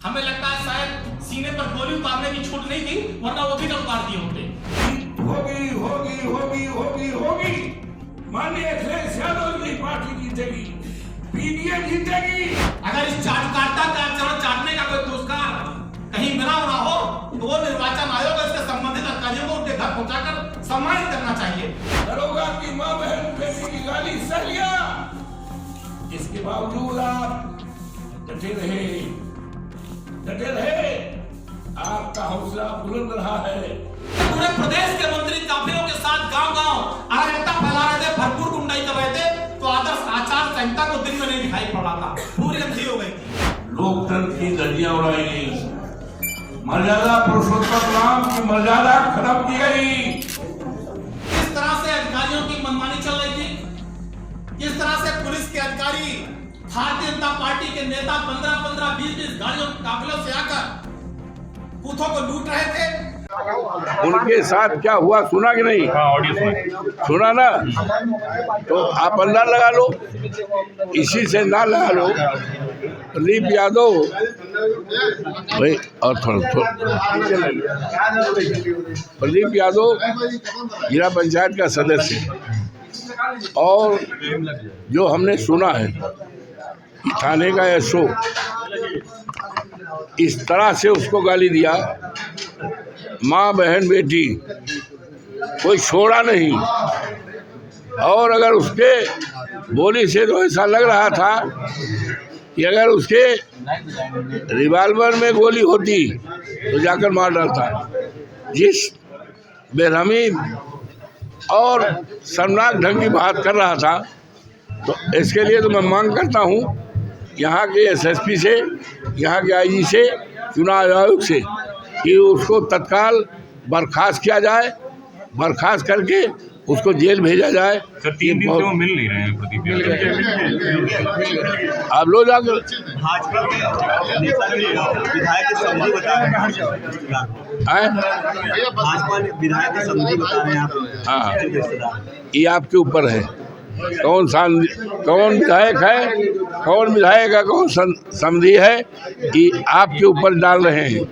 हमें लगता है शायद सीने पर गोली उतारने की छूट नहीं थी, वरना वो भी न उतार दिए होते। होगी होगी होगी होगी होगी माननीय अखिलेश यादव की पार्टी जीतेगी, पीडीए जीतेगी। अगर इस चाटुकारिता का आचरण चाटने का कोई पुरस्कार कहीं मिला ना हो तो वो निर्वाचन आयोग इससे संबंधित अधिकारियों को उनके घर पहुंचाकर सम्मानित करना चाहिए। दरोगा की मां बहन बेटी की गाली सह लिया, इसके बावजूद आप डटे रहे, आपका हौसला बुलंद रहा है। पूरे प्रदेश के मंत्री काफिलों के साथ गांव-गांव अराजकता फैला रहे थे, भरपूर गुंडाई कर रहे थे, तो आदर्श आचार संहिता को दिन में नहीं दिखाई पड़ रहा था, पूरी अंधी हो गई थी। लोकतंत्र की धज्जियां उड़ाई गई, मर्यादा पुरुषोत्तम राम की मर्यादा खत्म की गई। किस तरह से अधिकारियों की मनमानी चल रही थी, किस तरह से पुलिस के अधिकारी भारतीय जनता पार्टी के नेता 15-15, 20-20 गाड़ियों काफिलों से आकर बूथों को लूट रहे थे। उनके साथ क्या हुआ सुना कि नहीं? सुना ना, तो आप अंदाज लगा लो, इसी से ना लगा लो। प्रदीप यादव भाई और थोड़ा प्रदीप यादव जिला पंचायत का सदस्य है, और जो हमने सुना है थाने का एसओ इस तरह से उसको गाली दिया, माँ बहन बेटी कोई छोड़ा नहीं। और अगर उसके बोली से तो ऐसा लग रहा था कि अगर उसके रिवाल्वर में गोली होती तो जाकर मार डालता। जिस बेरहमी और शर्मनाक ढंग की बात कर रहा था, तो इसके लिए तो मैं मांग करता हूँ यहाँ के एसएसपी से, यहाँ के आईजी से, चुनाव आयोग से कि उसको तत्काल बर्खास्त किया जाए, बर्खास्त करके उसको जेल भेजा जाए। सर 3 दिन से वो मिल नहीं रहे हैं प्रदीप यादव। आप लोग जाकर भाजपा के विधायक समझी बता रहे हैं, भाजपा विधायक समझी बता रहे हैं आप। हाँ, ये आपके ऊपर है, कौन विधायक है, कौन विधायक है, कौन समझी है, ये आपके ऊपर डाल रहे हैं।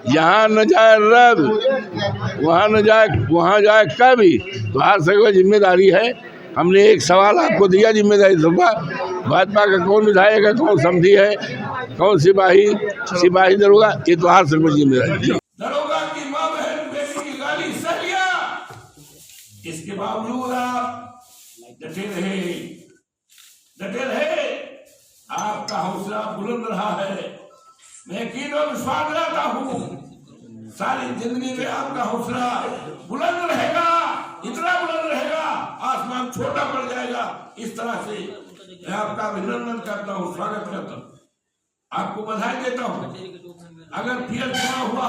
यहाँ न जाए रब, वहाँ जाए कभी, तो हर सभी जिम्मेदारी है। हमने एक सवाल आपको दिया, जिम्मेदारी दूंगा। भाजपा का कौन विधायक है, कौन समझी है, कौन सिपाही दरोगा, ये तो हर सभी जिम्मेदारी है। दरोगा की मां बहन बेटी की गाली सह लिया, इसके बावजूद आप डटे रहे, आपका हौसला बुलंद रहा है। मैं यकीन और विश्वास रखता हूँ सारी जिंदगी में आपका हौसला बुलंद रहेगा, इतना बुलंद रहेगा आसमान छोटा पड़ जाएगा। इस तरह से मैं आपका अभिनंदन करता हूँ, स्वागत करता हूँ, आपको बधाई देता हूँ। अगर फिर चुनाव हुआ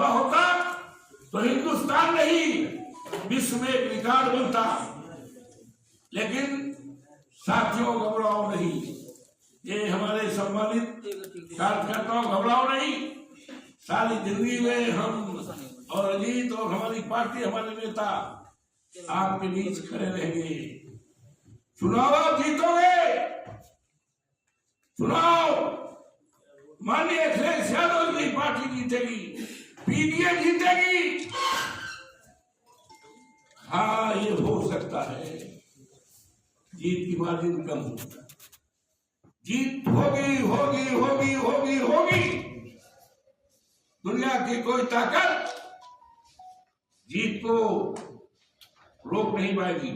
होता तो हिंदुस्तान नहीं विश्व में एक रिकॉर्ड बनता। लेकिन साथियों घबराओ नहीं, ये हमारे सम्मानित कार्यकर्ताओं घबराओ नहीं। सारी जिंदगी में हम और अजीत और हमारी पार्टी, हमारे नेता आपके बीच खड़े रहेंगे। चुनाव आप जीतोगे, चुनाव माननीय अखिलेश यादव की पार्टी जीतेगी, पीडीए जीतेगी। हाँ, ये हो सकता है जीत की मार्जिन कम हो, जीत होगी होगी होगी होगी होगी। दुनिया की कोई ताकत जीत को रोक नहीं पाएगी।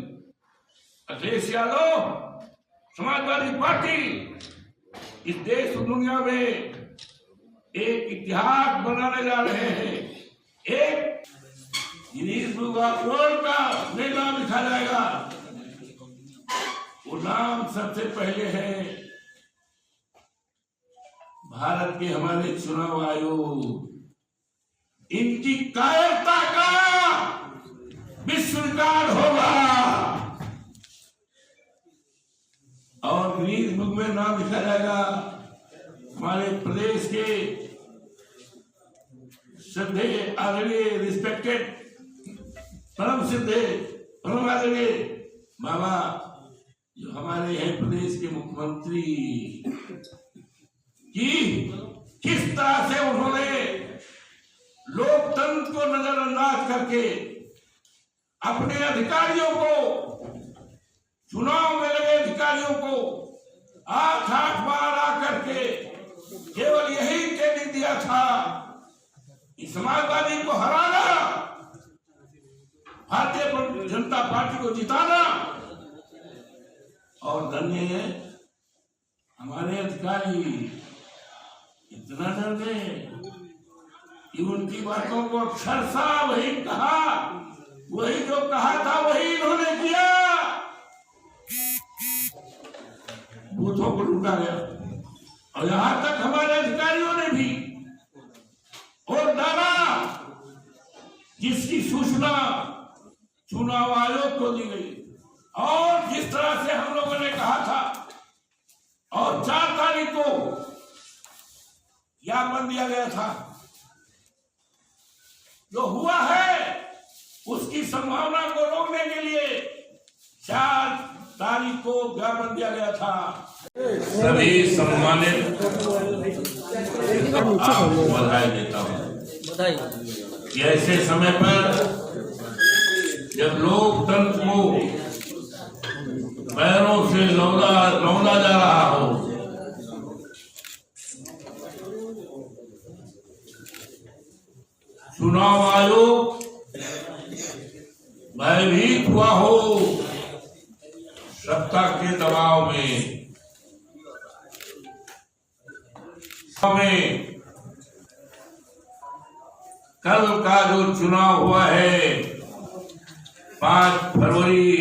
अखिलेश यादव, समाजवादी पार्टी इस देश और दुनिया में एक इतिहास बनाने जा रहे हैं। एक गिनीज बुक ऑफ वर्ल्ड का नाम लिखा जाएगा। वो नाम सबसे पहले है भारत के हमारे चुनाव आयोग। इनकी कायरता का विश्व रिकॉर्ड होगा और गिनीज बुक में नाम लिखा जाएगा। हमारे प्रदेश के श्रद्धेय आदरणीय रिस्पेक्टेड परम आदरणीय बाबा जो हमारे हैं प्रदेश के मुख्यमंत्री कि किस तरह से उन्होंने लोकतंत्र को नजरअंदाज करके अपने अधिकारियों को, चुनाव में लगे अधिकारियों को 8-8 बार आकर के केवल यही ट्रेनिंग दिया था कि समाजवादी को हराना, भारतीय जनता पार्टी को जिताना। और धन्य है हमारे अधिकारी इतना डर गए कि उनकी बातों को अक्षरशः वही कहा, वही जो कहा था वही इन्होंने किया। बूथों को लूटा गया और यहां तक हमारे अधिकारियों ने भी और डाला, जिसकी सूचना चुनाव आयोग को दी गई। और जिस तरह से हम लोगों ने कहा था और 4 तारीख को ज्ञापन दिया गया था, जो हुआ है उसकी संभावना को रोकने के लिए 4 तारीख को ज्ञापन दिया गया था। सभी सम्मानित आपको बधाई देता हूँ कि ऐसे समय पर जब लोकतंत्र को पैरों से लौंदा जा रहा हो, चुनाव आयोग भयभीत हुआ हो सत्ता के दबाव में, कल का जो चुनाव हुआ है 5 फरवरी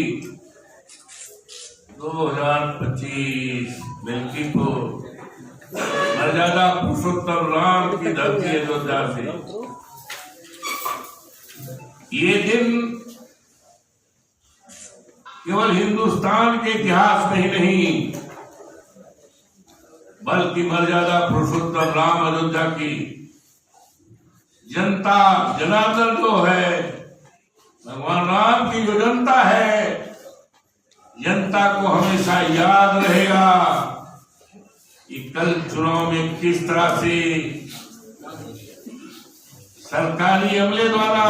2025 मिल्कीपुर मर्यादा पुरुषोत्तम राम की धरती अयोध्या से, ये दिन केवल हिंदुस्तान के इतिहास में ही नहीं बल्कि मर्यादा पुरुषोत्तम राम अयोध्या की जनता, जनार्दन जो है, भगवान राम की जो जनता है, जनता को हमेशा याद रहेगा कि कल चुनाव में किस तरह से सरकारी अमले द्वारा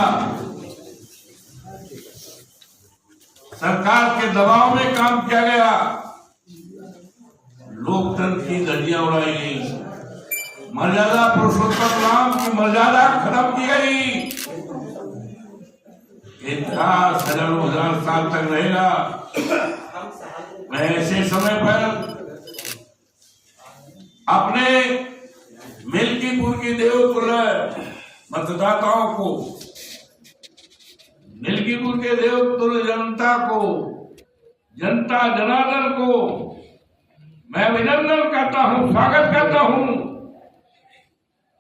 सरकार के दबाव में काम किया गया, लोकतंत्र की धज्जियां उड़ाई गई, मर्यादा पुरुषोत्तम राम की मर्यादा खत्म की गई। इतिहास हजारों हजार साल तक रहेगा। मैं ऐसे समय पर अपने मिल्कीपुर की देवतुल्य मतदाताओं को, मिल्कीपुर के देवतुल्य जनता को, जनता जनार्दन को मैं अभिनंदन करता हूं, स्वागत करता हूं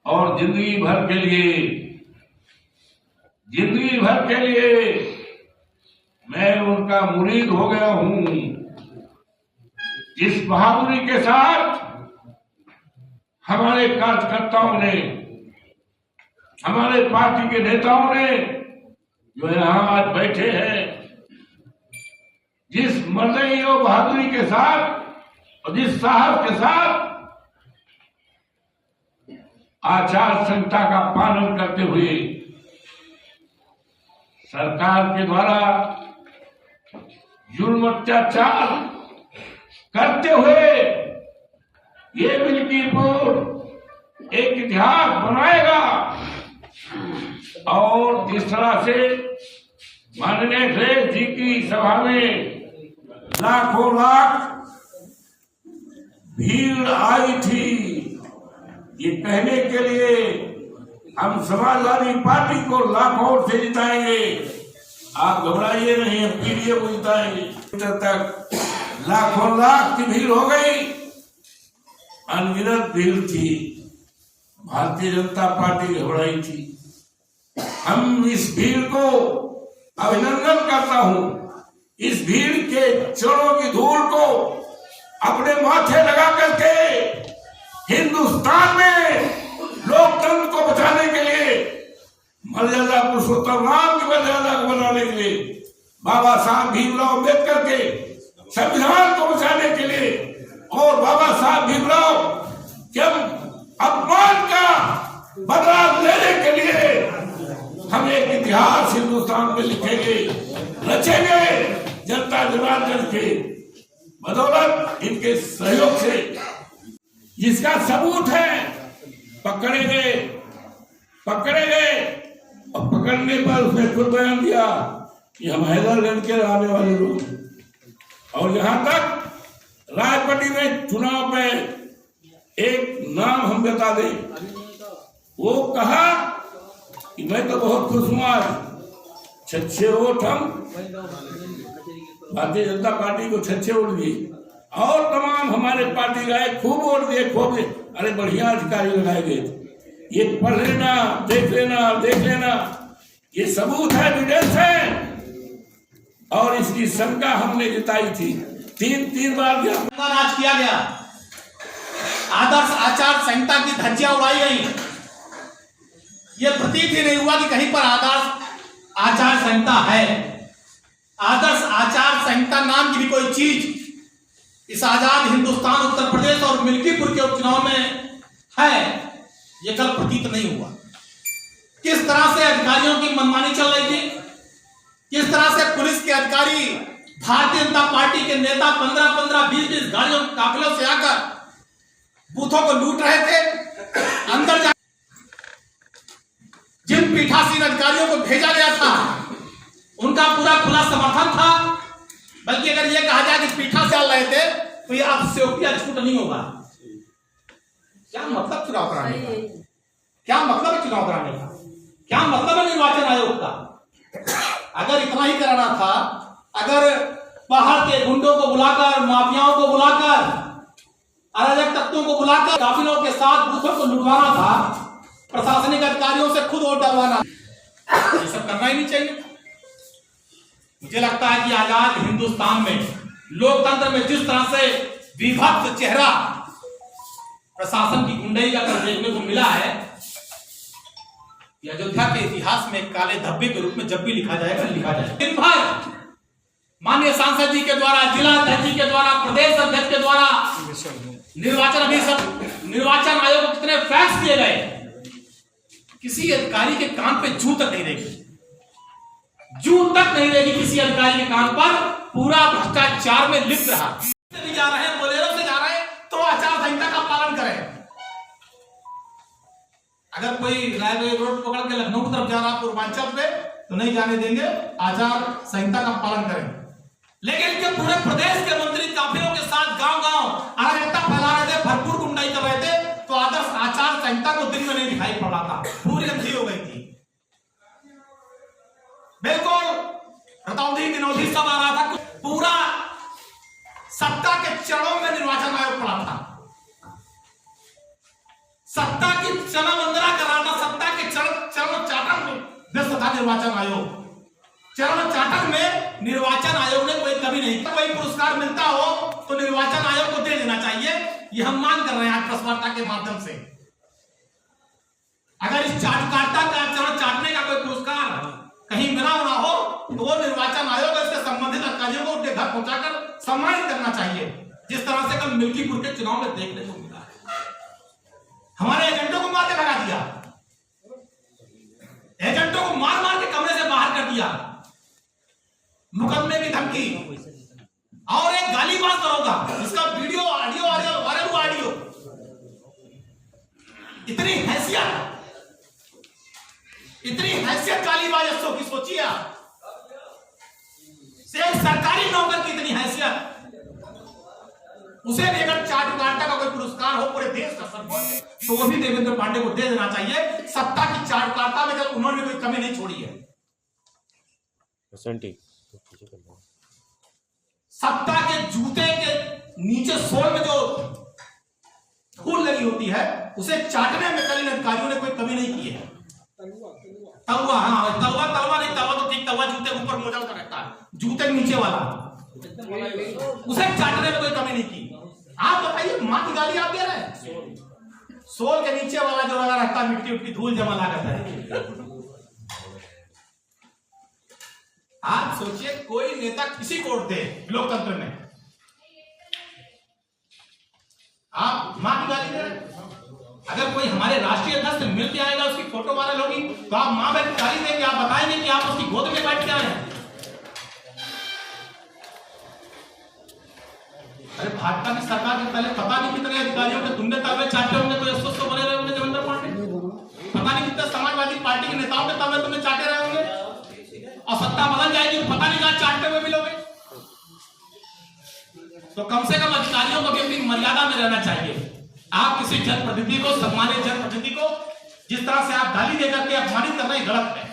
और जिंदगी भर के लिए मैं उनका मुरीद हो गया हूं। जिस बहादुरी के साथ हमारे कार्यकर्ताओं ने, हमारे पार्टी के नेताओं ने जो यहां आज बैठे हैं, जिस मर्दई और बहादुरी के साथ और जिस साहस के साथ आचार संहिता का पालन करते हुए सरकार के द्वारा जुल्म अत्याचार करते हुए ये मिल्कीपुर एक इतिहास बनाएगा। और जिस तरह से माननीय अखिलेश जी की सभा में लाखों लाख भीड़ आई थी, ये कहने के लिए हम समाजवादी पार्टी को लाखों वोट से जिताएंगे, आप घबराइए नहीं, हम पीडीए को जिताएंगे। तक लाखों लाख की भीड़ हो गई, अनगिनत भीड़ थी, भारतीय जनता पार्टी घबराई थी। हम इस भीड़ को अभिनंदन करता हूं, इस भीड़ के चरणों की धूल को अपने माथे लगा करके हिंदुस्तान में लोकतंत्र को बचाने के लिए, मर्यादा पुरुषोत्तम राम की मर्यादा को बनाने के लिए, बाबा साहब भीमराव अम्बेडकर के संविधान को बचाने के लिए और बाबा साहब भीमराव जब महाराजगंज के बदौलत इनके सहयोग से जिसका सबूत है, पकड़े गए और पकड़ने पर उसने खुद बयान दिया कि हम हैदरगंज के रहने वाले लोग। और जहां तक राजपट्टी में चुनाव पे एक नाम हम बता दें, वो कहा कि मैं तो बहुत खुश हूं, आज 6 वोट हम भारतीय जनता पार्टी को 6 वोट दिए और तमाम हमारे पार्टी गए खूब वोट दिए, खूब। अरे बढ़िया अधिकारी लगाए गए थे, ये पढ़ लेना, देख लेना, ये सबूत है, एविडेंस है। और इसकी शंका हमने जताई थी, तीन बार राज किया गया, आदर्श आचार संहिता की धज्जियां उड़ाई गई। ये प्रतीत ही नहीं हुआ कि कहीं पर आदर्श आचार संहिता है। आदर्श आचार संहिता नाम की भी कोई चीज इस आजाद हिंदुस्तान उत्तर प्रदेश और मिल्कीपुर के उपचुनाव में है, यह कल प्रतीत नहीं हुआ। किस तरह से अधिकारियों की मनमानी चल रही थी, किस तरह से पुलिस के अधिकारी भारतीय जनता पार्टी के नेता 15-15, 20-20 गाड़ियों काफिलों से आकर बूथों को लूट रहे थे। अंदर जा जिन पीठासीन अधिकारियों को भेजा गया था उनका पूरा खुला समर्थन था, बल्कि अगर यह कहा जाए कि पीठा से चल रहे थे तो यह अब सेवकिया छूट नहीं होगा। क्या मतलब चुनाव कराने का, क्या मतलब है चुनाव कराने का, क्या मतलब है निर्वाचन आयोग का? अगर इतना ही कराना था, अगर बाहर के गुंडों को बुलाकर, माफियाओं को बुलाकर, अराजक तत्वों को बुलाकर काफिलों के साथ बूथों को लुटवाना था, प्रशासनिक अधिकारियों से खुद वोट डलवाना, ये सब करना ही नहीं चाहिए। मुझे लगता है कि आजाद हिंदुस्तान में लोकतंत्र में जिस तरह से विभक्त चेहरा प्रशासन की गुंडई का देखने को मिला है, अयोध्या के इतिहास में काले धब्बे के रूप में जब भी लिखा जाएगा। दिन भर माननीय सांसद जी के द्वारा, जिला अध्यक्ष जी के द्वारा, प्रदेश अध्यक्ष के द्वारा निर्वाचन आयोग को कितने फैक्स दिए गए, किसी अधिकारी के कान पे जू तक नहीं रहेगी, किसी अधिकारी के कान पर। पूरा भ्रष्टाचार में लिप्त रहा। भी जा रहे हैं, बोलेरो से जा रहे हैं तो आचार संहिता का पालन करें। अगर कोई रायगढ़ रोड पकड़ के लखनऊ की तरफ जा रहा है पूर्वांचल पे, तो नहीं जाने देंगे, आचार संहिता का पालन करें। लेकिन जब पूरे प्रदेश के मंत्री काफिलों के साथ गांव-गांव अराजकता फैला रहे थे, भरपूर गुंडाई कर रहे थे, तो आदर्श आचार संहिता को दिन में नहीं दिखाई पड़ रहा था, पूरी अंधी हो गई थी। बिल्कुल रतौंधी विनोदी सब आ रहा था, पूरा सत्ता के चरणों में निर्वाचन आयोग पड़ा था, सत्ता की चरण वंदना कर रहा था, सत्ता के चरण चाटन में व्यस्त था निर्वाचन आयोग। चरण चाटन में निर्वाचन आयोग ने कोई कभी नहीं, कोई पुरस्कार मिलता हो तो निर्वाचन आयोग को दे देना चाहिए, ये हम मांग कर रहे हैं आज प्रेस वार्ता के माध्यम से। अगर इस चाटुकारिता का चरण चाटने का कोई पुरस्कार कहीं मिला ना हो तो वो निर्वाचन आयोग इससे संबंधित अधिकारियों को उनके घर पहुंचाकर सम्मानित करना चाहिए, जिस तरह से कल मिल्कीपुर के चुनाव में देखने को मिला है। हमारे एजेंटों को मार के भगा दिया, एजेंटों को मार मार के कमरे से बाहर कर दिया, मुकदमे की धमकी और एक गालीबाज दरोगा, इसका वीडियो ऑडियो वायरल हुआ, ऑडियो। इतनी हैसियत गालीबाज अफसों की सोचिए आप, से सरकारी नौकर की इतनी हैसियत, उसे भी अगर चाटुकारिता का कोई पुरस्कार हो पूरे देश का सर्वोच्च, तो वो भी देवेंद्र पांडे को दे देना चाहिए। सत्ता की चाटुकारिता में जब उन्होंने कोई कमी नहीं छोड़ी है, सत्ता के जूते के नीचे सोल में जो धूल लगी होती है उसे चाटने में कल इन अधिकारियों ने कोई कमी नहीं की है। तवा, हाँ तवा नहीं, तवा तो ठीक, तवा जूते के ऊपर मोजा होता रहता है, जूते के नीचे वाला, उसे चाटने में कोई कमी नहीं की। आप बताइए, मां की गाली आप दे रहे हैं, सोल के नीचे वाला जो लगा रहता है, मिट्टी उट्टी धूल जमा ला करता है। आप सोचिए कोई नेता किसी को वोट दे लोकतंत्र में, आप मां की गाली दे रहे हैं। अगर कोई हमारे राष्ट्रीय अध्यक्ष से मिल के आएगा, उसकी फोटो वायरल होगी, तो आप मां बहन की गाली देंगे, आप बताएंगे कि आप उसकी गोद में बैठ के आए हैं। अरे भाजपा की सरकार के पहले पता नहीं कितने अधिकारियों के तुमने तवे चाटे होंगे, कोई अस्वस्थ बने रहे होंगे देवेंद्र पांडे। पता नहीं कितने समाजवादी पार्टी के नेताओं के तवे तुमने चाटे रहे होंगे, और सत्ता बदल जाएगी पता नहीं कहां चाटते हुए मिलोगे। तो कम से कम अधिकारियों को भी अपनी मर्यादा में रहना चाहिए। आप किसी जनप्रतिनिधि को, सम्मानित जनप्रतिनिधि को जिस तरह से आप गाली देकर के अपमानित कर रहे हैं, गलत है।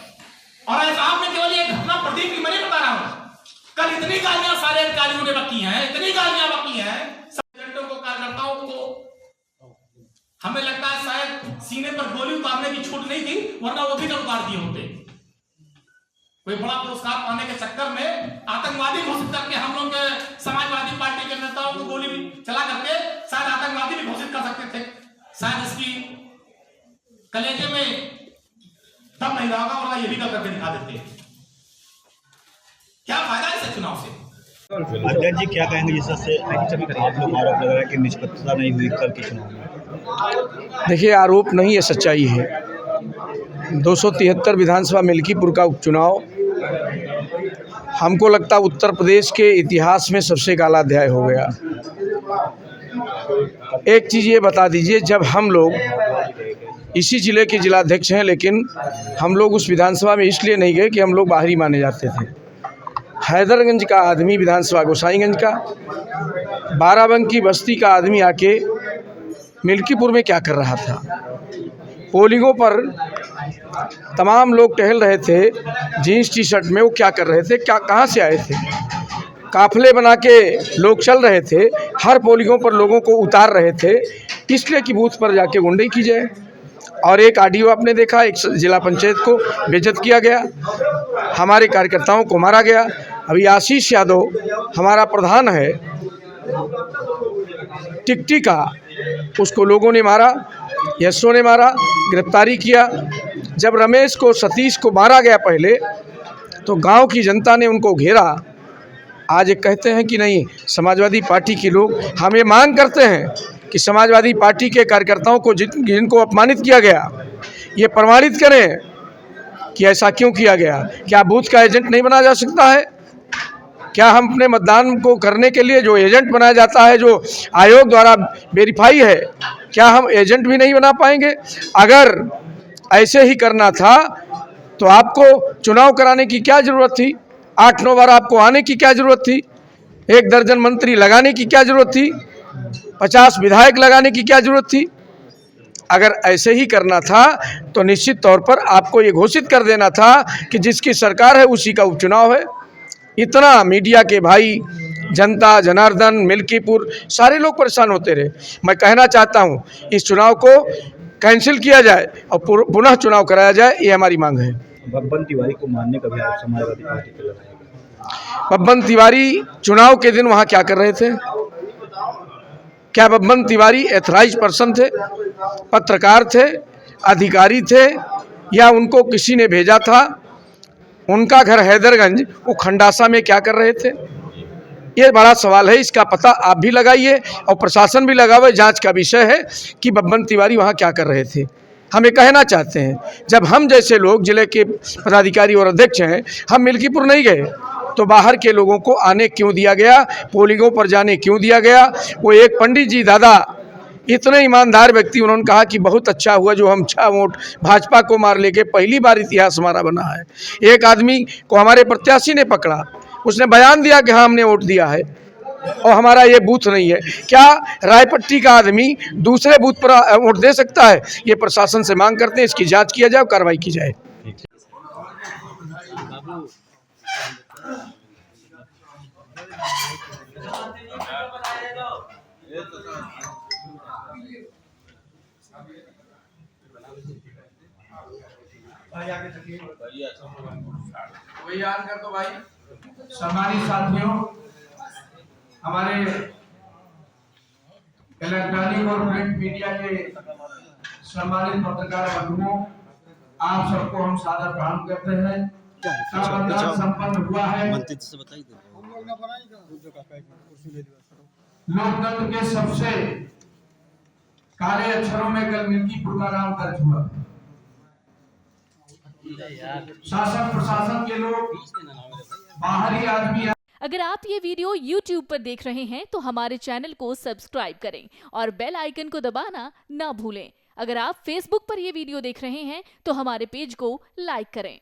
और आप में केवल ये घटना प्रदीप की मैं नहीं बता रहा हूं, कल इतनी गालियां सारे अधिकारियों ने बकी हैं, इतनी गालियां बकी हैं एजेंटों को, कार्यकर्ताओं को। हमें लगता है शायद सीने पर गोली उतारने की छूट नहीं थी, वरना वो भी उतार दिए होते। कोई बड़ा पुरस्कार पाने के चक्कर में आतंकवादी घोषित करके हम लोग समाजवादी पार्टी के नेताओं को गोली चला करके शायद आतंकवादी भी घोषित कर सकते थे। शायद इसकी कलेजे में दम नहीं रहा होगा, और ये भी करके दिखा देते हैं। क्या फायदा है इस चुनाव से? अध्यक्ष जी क्या कहेंगे जिससे आप लोग आरोप लगा रहे हैं कि निष्पक्षता नहीं हुई कल के चुनाव में? देखिए, आरोप नहीं है, सच्चाई है। 273 विधानसभा मिल्कीपुर का उपचुनाव हमको लगता उत्तर प्रदेश के इतिहास में सबसे काला अध्याय हो गया। एक चीज़ ये बता दीजिए, जब हम लोग इसी ज़िले के जिलाध्यक्ष हैं, लेकिन हम लोग उस विधानसभा में इसलिए नहीं गए कि हम लोग बाहरी माने जाते थे। हैदरगंज का आदमी विधानसभा गोसाईगंज का, बाराबंकी बस्ती का आदमी आके मिल्कीपुर में क्या कर रहा था? पोलिंगों पर तमाम लोग टहल रहे थे जीन्स टी शर्ट में, वो क्या कर रहे थे? क्या कहाँ से आए थे? काफिले बना के लोग चल रहे थे, हर पोलिंगों पर लोगों को उतार रहे थे, इसलिए कि बूथ पर जाके गुंडई की जाए। और एक ऑडियो आपने देखा, एक जिला पंचायत को बेइज्जत किया गया, हमारे कार्यकर्ताओं को मारा गया। अभी आशीष यादव हमारा प्रधान है टिकटी का, उसको लोगों ने मारा, यशो ने मारा, गिरफ्तारी किया। जब रमेश को, सतीश को मारा गया पहले, तो गांव की जनता ने उनको घेरा। आज एक कहते हैं कि नहीं, समाजवादी पार्टी के लोग हम ये मांग करते हैं कि समाजवादी पार्टी के कार्यकर्ताओं को जिनको अपमानित किया गया, ये प्रमाणित करें कि ऐसा क्यों किया गया। क्या बूथ का एजेंट नहीं बना जा सकता है? क्या हम अपने मतदान को करने के लिए जो एजेंट बनाया जाता है, जो आयोग द्वारा वेरीफाई है, क्या हम एजेंट भी नहीं बना पाएंगे? अगर ऐसे ही करना था तो आपको चुनाव कराने की क्या ज़रूरत थी? 8-9 बार आपको आने की क्या ज़रूरत थी? 1 दर्जन मंत्री लगाने की क्या ज़रूरत थी? 50 विधायक लगाने की क्या ज़रूरत थी? अगर ऐसे ही करना था तो निश्चित तौर पर आपको ये घोषित कर देना था कि जिसकी सरकार है उसी का उपचुनाव है। इतना मीडिया के भाई, जनता, जनार्दन, मिल्कीपुर, सारे लोग परेशान होते रहे। मैं कहना चाहता हूँ इस चुनाव को कैंसिल किया जाए और पुनः चुनाव कराया जाए, ये हमारी मांग है। बब्बन तिवारी को मारने का भी समाजवादी पार्टी के लगाया। बब्बन तिवारी चुनाव के दिन वहाँ क्या कर रहे थे? क्या बब्बन तिवारी एथराइज पर्सन थे, पत्रकार थे, अधिकारी थे, या उनको किसी ने भेजा था? उनका घर हैदरगंज, वो खंडासा में क्या कर रहे थे? ये बड़ा सवाल है, इसका पता आप भी लगाइए और प्रशासन भी लगावे। जांच का विषय है कि बब्बन तिवारी वहाँ क्या कर रहे थे। हम ये कहना चाहते हैं, जब हम जैसे लोग जिले के पदाधिकारी और अध्यक्ष हैं, हम मिल्कीपुर नहीं गए तो बाहर के लोगों को आने क्यों दिया गया? पोलिंगों पर जाने क्यों दिया गया? वो एक पंडित जी दादा, इतने ईमानदार व्यक्ति, उन्होंने कहा कि बहुत अच्छा हुआ जो हम 6 वोट भाजपा को मार लेके, पहली बार इतिहास हमारा बना है। एक आदमी को हमारे प्रत्याशी ने पकड़ा, उसने बयान दिया कि हाँ हमने वोट दिया है और हमारा ये बूथ नहीं है। क्या रायपट्टी का आदमी दूसरे बूथ पर वोट दे सकता है? ये प्रशासन से मांग करते हैं, इसकी जांच किया जाए और कार्रवाई की जाए। सम्मानित साथियों, हमारे इलेक्ट्रॉनिक और प्रिंट मीडिया के सम्मानित पत्रकार बंधुओं, आप सबको हम सादर प्रणाम करते हैं। मतदान संपन्न हुआ है। लोकतंत्र के सबसे काले अक्षरों में कल मिल्कीपुर का नाम दर्ज हुआ। शासन प्रशासन के लोग, बाहरी आदमी अगर आप ये वीडियो YouTube पर देख रहे हैं तो हमारे चैनल को सब्सक्राइब करें और बेल आइकन को दबाना ना भूलें। अगर आप Facebook पर ये वीडियो देख रहे हैं तो हमारे पेज को लाइक करें।